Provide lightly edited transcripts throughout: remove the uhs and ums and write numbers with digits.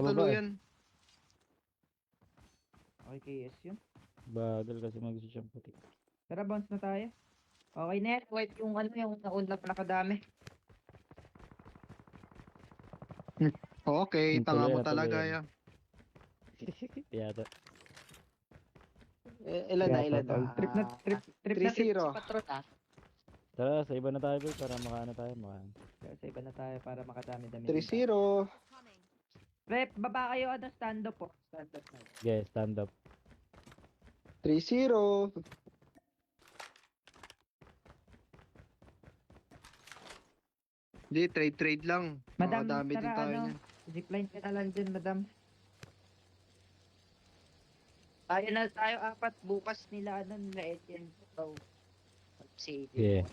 tuluyan. Okay, KS yun. Bagal kasi mag-jump puti. Tara, bounce na tayo. Okay na yan. Wait, yung ano, yung nauna pa nakadami. Okay, Yung tanga tuloy mo na talaga tuloy yan. Yata. Ilan na, Kaya ilan tol. na? Trip na, trip na trip 3-0. si Patron ah. Tara, sa iba na tayo boy para makaano tayo. Kaya sa iba na tayo para makadami-dami. 3-0. Rep, baba kayo ano, stand up po. Stand up na. Okay, stand up. 3-0. Hindi, trade lang. Madam, Makadami din tara tayo ano, niyan. zipline ka na lang dyan, madam. Tayo na tayo apat bukas nila ano nila Etienne. So, si Yeah.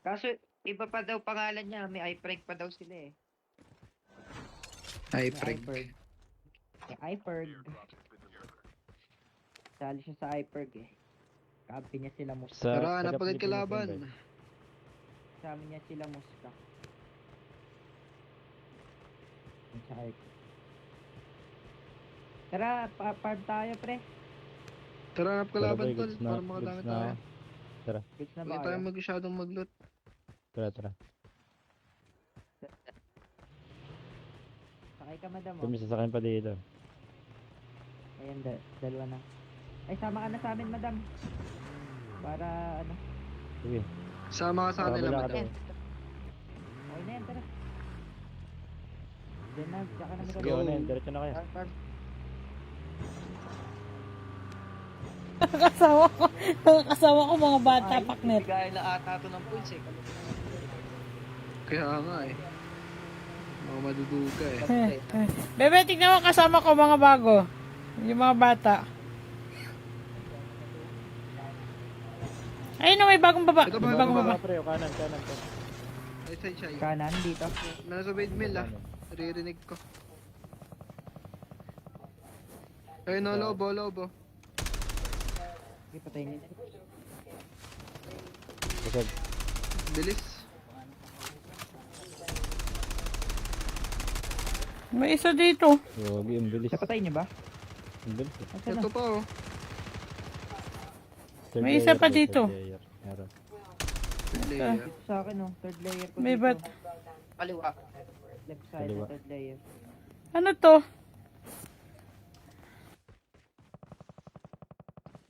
Kaso iba pa daw pangalan niya, may iPreg pa daw sila eh. Ay, May preg. iPerg. May iPerg. Sali siya sa iPerg eh. Kampi niya sila Muska. Sa Tara, hanap taga agad Pilipinas kalaban. yun, boy. Kasama niya sila Muska. Yung sa iPerg. Tara, farm tayo pre. Tara, hanap kalaban boy, tol. goods na, Para makadami goods na. tayo. Goods na ba Huwag tayo kayo? masyadong mag-loot. Tara. Sakay ka madam oh. Kami sasakyan pa dito. Ayan, dalawa na. Ay, sama ka na sa amin madam. Para ano. Sige. Sama ka sa kanila, Wala ka madam. daw. Okay na yan, tara. Diyan na, tsaka na Let's madam. Sige, go. ano yun? Diretso na kayo. Farm. Kasama ko mga bata, paknet. Bigay na ata ito ng points eh. Kaya nga eh. Mga maduduga eh. Bebe, tignan mo kasama ko mga bago. Yung mga bata. Ayun na, may bagong baba. Ito May ba, bagong baba. Pre, kanan. Ay, side siya. Kanan dito. Nasa windmill ah. Naririnig ko. Ayun o, lobo. Sige, patayin nila. Busog. Bilis. May isa dito. Yogi, ang bilis. Napatay niyo ba? Ang bilis. Nasaan Ito na? pa oh. Third May isa layer, pa boy, dito. third layer. Meron. Layer. Dito sa akin oh. Third layer ko May dito. bat. Kaliwa. Left side Kaliwa. na third layer. Ano to?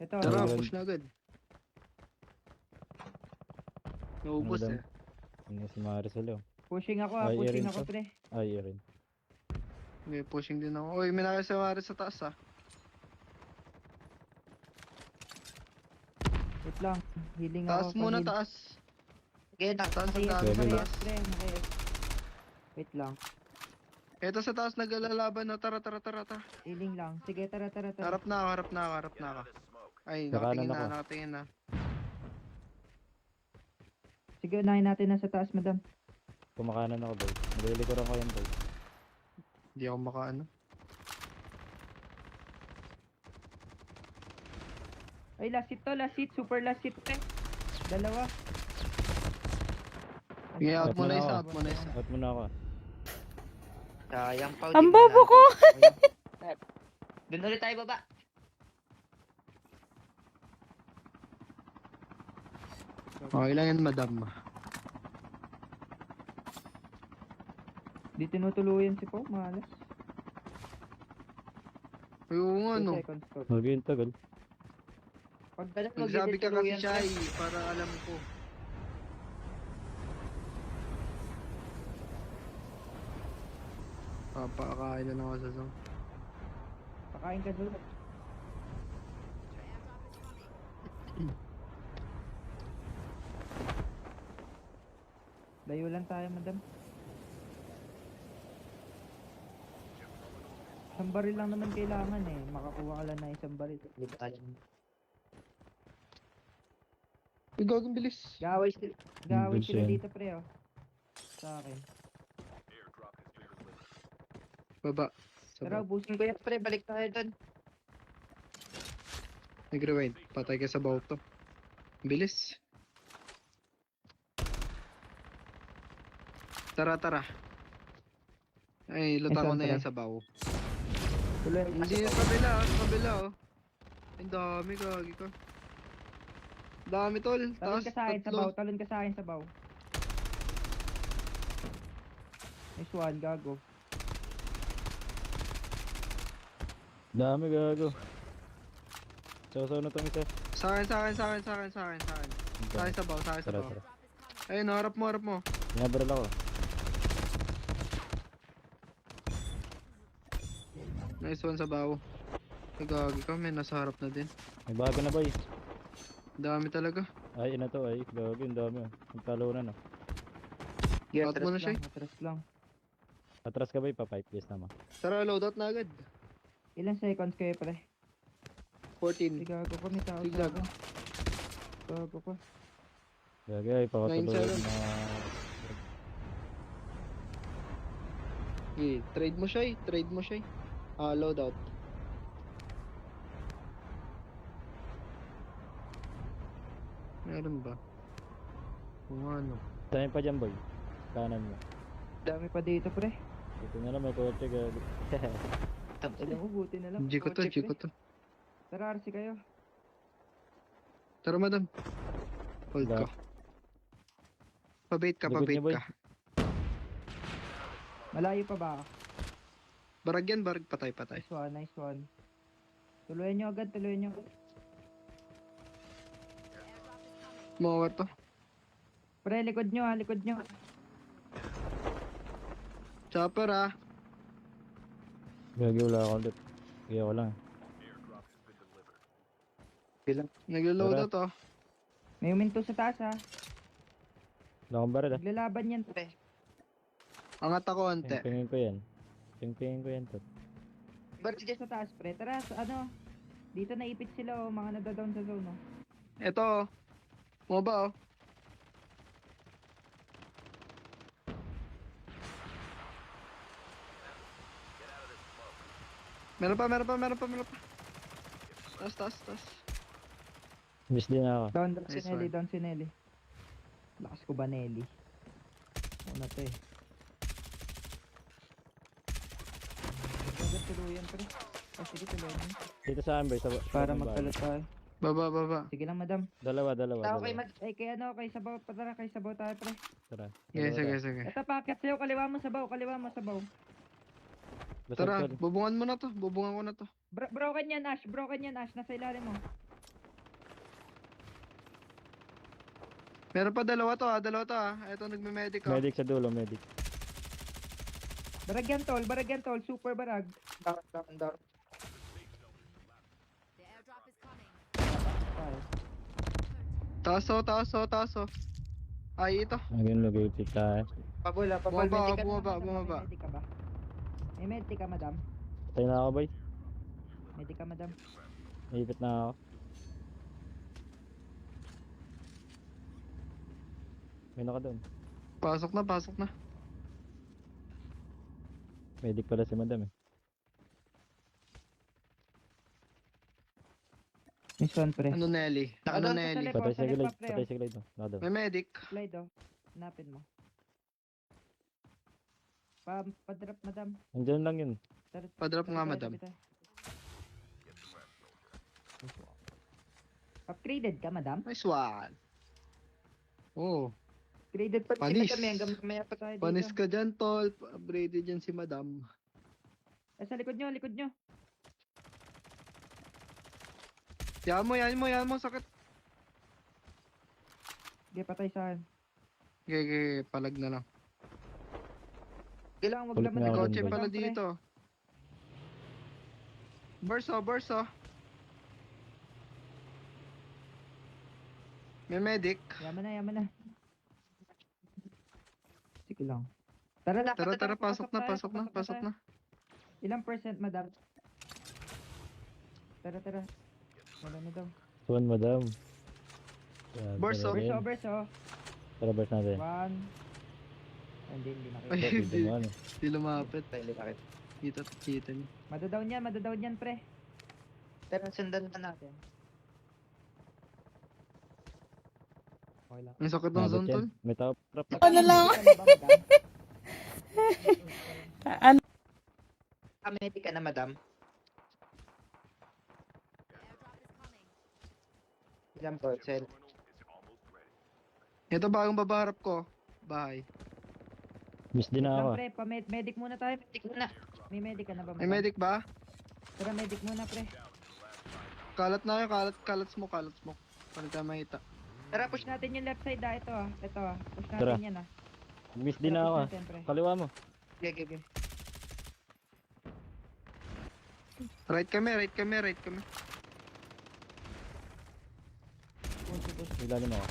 Ito. Tara, Ayun. push na agad. Naubos Ano daw? eh. Ano si Marisol oh. Pushing ako Ay, pushing i-rin ako to. pre. Ay, rin. May pushing din ako. Uy, may nakasawari sa taas ah. Wait lang. Healing Taas ako. muna, pag-heal. taas. Sige, Taas, taas. taas, taas. Pre, wait lang. Ito sa taas naglalaban na. Tara. Healing lang. Sige, tara. Harap na ako. Ay, Sa kanan nakatingin na. Sige, unahin natin na sa taas, madam. Kumakanan ako boy. Nalilikuran ko yan boy. Hindi ako makaano. Ay, last hit to, last hit. Super last hit, pre. Dalawa. Sige, out Out muna muna isa, ako. out muna isa. Out muna ako. Sayang pa. Ang bobo ko! Doon ulit tayo baba. Okay lang yan, madam. Di tinutuluyan si Pao, malas. Yung 2 ano. seconds to. Huwag yung tagal. Pag ganun, Nagsabi ka kasi magtituluyan siya pre. eh, para alam ko. Papakain na lang ako sa zone. Pakain ka doon. Layo lang tayo, madam. Isang baril lang naman kailangan eh. Makakuha ka lang na isang baril. Hindi ka alam. Uy, gagawin bilis. Gaway Bilis sila yan. dito, pre, oh. Sa akin. Baba. Pero, ubusin ko yan, pre. Balik tayo doon. Nag-rewind. Patay ka sa bauto. Bilis. Tara. Ay, lutang ko Saan, na yan pre? sa baw. Tuloy. Hindi sa kabila, sa kabila oh. Ang dami kagi ka. Dami tol. Talon Taas, ka sa akin sa tatlo. baw. Talon ka sa akin sa baw. Nice one, gago. Dami gago. So na tong isa. Sa akin, sa akin, sa akin, sa akin, sa akin, sa akin. Sa akin sa baw, sa akin sa Tara, baw. tara. Ayun, harap mo, harap mo. Inabaril ako. Nice one sa baw. Ay, gagi ka, may nasa harap na din. May bago na boy. Dami talaga. Ay, ina to ay. Gago, yung dami oh. Magtalunan oh. Out mo na siya. Matras lang. Atras ka boy, pa-pipe please naman. Tara, loadout na agad. Ilan seconds kayo, pre? 14. Gago ko, may tao. Zigzag. Gago ko. Gago ay, pakatuluan 9-7. na. Okay, trade mo siya eh. Trade mo siya eh. Loadout. Meron ba? Kung ano. Saan pa dyan boy? Kanan mo. Dami pa dito, pre. Ito na lang, may kotse gago. Alam mo, buti na lang. G ko to, Kotse, G ko pre. to. Tara, RC kayo. Tara, madam. Hold Wala. ka. Pabait ka, Likod pabait niya, boy. ka. Malayo pa ba? Barag yan, barag. Patay, patay. Nice one, nice one. Tuloyan nyo agad, tuloyan nyo agad. Mawa to. Pre, likod nyo ha, likod nyo. Chopper ah. Gago, wala ako ulit. Kaya ko lang. Naglo-loadout oh. May uminto sa taas ha. Wala akong baril ah. Naglalaban yan, pre. Angat ako ante. Pingpingin ko yan. Pingpingin ko yan to. Baril dyan sa taas, pre. Tara, ano. Dito naipit sila oh, mga nadadown sa zone oh. Ito oh. Moba oh. Meron pa, meron pa, meron pa, meron pa. Taas, taas, taas. Miss din ako. Down si Nice Nelly, one. down si Nelly. Lakas ko ba, Nelly? Ano to eh. Agad tuluyan, pre. Oh, sige, tuluyan mo. Dito sa Amber, sa Para sa baba. magkalat tayo. Baba, baba. Sige lang, madam. Dalawa. Tao kay kay ano, kay sabaw, patara kay sabaw tayo, pre. Tara. Sige, Dalawa sige, tayo. sige. Ito, packet sa'yo, kaliwa mo sabaw, kaliwa mo sabaw. Basag Tara, tol. bubungan mo na to. Bubungan ko na to. Broken yan, Ash, broken yan, Ash. Nasa ilalim mo. Meron pa dalawa to ah, dalawa to ah. Ito nagme-medic ah. Medic sa dulo, medic. Baragyan tol, super barag. Down. Taas oh, taas oh, taas oh. Ay, ito. Ngayon lugipit tayo. Pabula, Bumaba, medic ka bumaba, naman, bumaba. May medic ka ba? May medic ka, madam? Patay na ako boy. Medic ka, madam? Naipit na ako. May naka doon. Pasok na, pasok na. Medic pala si madam eh. Miss one, pre. Ano Nelly? Ano Nakadown ka sa Nelly? left. Patay sa sa left glide. pa, pre, Patay oh. sa glide. Naka doon. May medic. Slide, oh. Hanapin mo. Pa-drop, madam. Nandiyan lang yun. Pa-drop nga, Tabi madam. tayo. Upgraded ka, madam? Nice one. Oh, Upgraded pa rin Panis. kami hanggang mamaya pa tayo dito. panis ka dyan, tol. Upgraded dyan si madam. Sa likod nyo, likod nyo. Yan mo, sakit. Sige, patay sa akin. Okay, palag na lang. Kailangan wag Ulit laman na ng ako Kotse dun, pala pre. dito. Burso. May medic. Yaman na. Sige lang. Tara, Tara, pasok na. tayo. Ilang percent, madam? Tara. Wala na daw. Tuwan madam. Grabe Burst, oh. talaga yan. Verso. Tara burst natin. 1. Hindi Ay, nakita. Pwede mo ano. Di lumapit. Kita niya. Madadaw niyan, pre. Tara, sundan na natin. Okay lang. Ang sakit ng Nabot zone, yan. tol. May tao. Trap. Ano lang? Ano? Medic ka na, madam. Ilan po, send. Ito bagong babaharap ko. Bahay. Miss din na ako. Pre, medic muna tayo. Medic muna. May medic ka na ba, May madam? medic ba? Tara, medic muna, pre. Kalat na kayo, kalat smoke. Para tayo makita. Tara, push natin yung left side, ah. Ito, ah. Push natin Tara. yan, ah. Miss din Tara, na ako. push natin, pre. Kaliwa mo. Okay. Right kami. Push. Ilalim ako.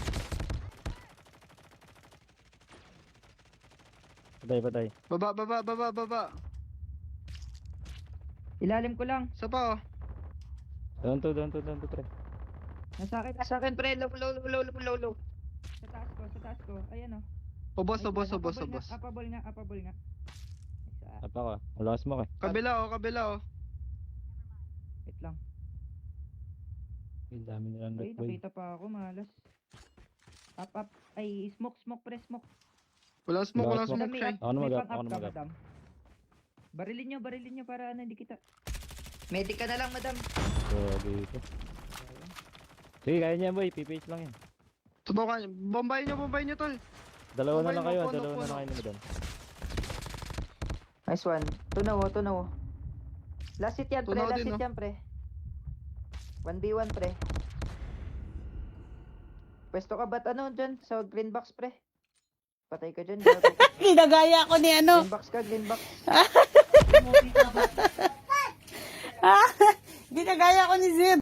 Patay. Baba. Ilalim ko lang. Isa pa oh. Down to, pre. Nasa akin, pre. Low. Sa taas ko. Ayan, oh. Ubos. Apable nga. Isa. Apa ka. Malakas mo ka. Kabila oh. Wait lang. Ang dami nilang Ay, nagboy. nakita pa ako, malas. Up. Ay, smoke, pre, smoke. Wala smoke Wala shy. May Ako na mag-up, pang-up ako na ka, mag-up. madam. Barilin nyo para hindi kita. Medic ka na lang, madam. So, dito. Sige, kaya niya boy. PPH lang yan. Subukan. Bombayin nyo tol. Dalawa na Okay, lang kayo. puno. Dalawa na lang kayo ni madam. Nice one. Tunaw. Last hit yan, pre. Tunaw Last din, hit no? yan, pre. 1v1, pre. Pwesto ka ba't ano dyan? Sa green box, pre. Patay ka dyan. Ginagaya ko ni ano. Green box. Ginagaya ko ni Zed.